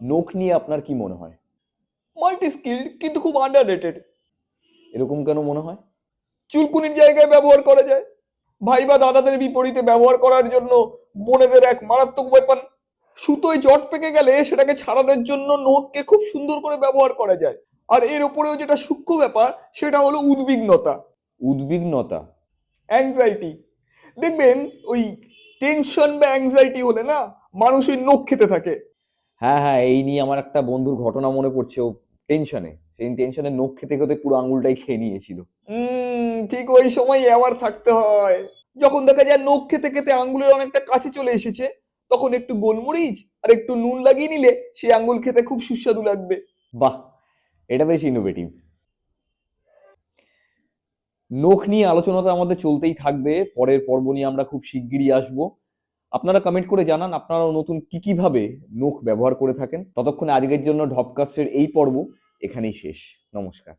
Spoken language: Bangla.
নখ নিয়ে আপনার কি মনে হয়? মাল্টি স্কিল্ড কিন্তু খুব আন্ডাররেটেড। এরকম কেন মনে হয়? চুলকুনির জায়গায় ব্যবহার করা যায়, ভাই বা দাদাদের বিপরীতে ব্যবহার করার জন্য বোনেদের এক মারাত্মক ওয়েপন। সুতোয় জট পেকে গেলে সেটাকে ছাড়ানোর জন্য নখকে খুব সুন্দর করে ব্যবহার করা যায়। আর এর উপরেও যেটা সূক্ষ্ম ব্যাপার সেটা হলো উদ্বিগ্নতা, উদ্বিগ্নতা? অ্যাংজাইটি। দেখবেন ওই টেনশন বা অ্যাংজাইটি হলে না মানুষ ওই নখ খেতে থাকে। হ্যাঁ হ্যাঁ, এই নিয়ে আমার একটা বন্ধুর ঘটনা মনে পড়ছে। ও টেনশনে, সেই টেনশনে নখ খেতে খেতে পুরো আঙুলটাই খেয়ে নিয়েছিল। ঠিক ওই সময় আবার থাকতে হয়। যখন দেখা যায় নখ খেতে খেতে আঙ্গুলের অনেকটা কাছে চলে এসেছে, তখন একটু গোলমরিচ আর একটু নুন লাগিয়ে নিলে সেই আঙ্গুল খেতে খুব সুস্বাদু লাগবে। বাহ, এটা বেশ ইনোভেটিভ। নখ নিয়ে আলোচনা তো আমাদের চলতেই থাকবে, পরের পর্ব নিয়ে আমরা খুব শিগগিরই আসব। আপনারা কমেন্ট করে জানান আপনারাও নতুন কি কি ভাবে নখ ব্যবহার করে থাকেন। ততক্ষণে আজকের জন্য ঢপকাস্টের এই পর্ব এখানেই শেষ। নমস্কার।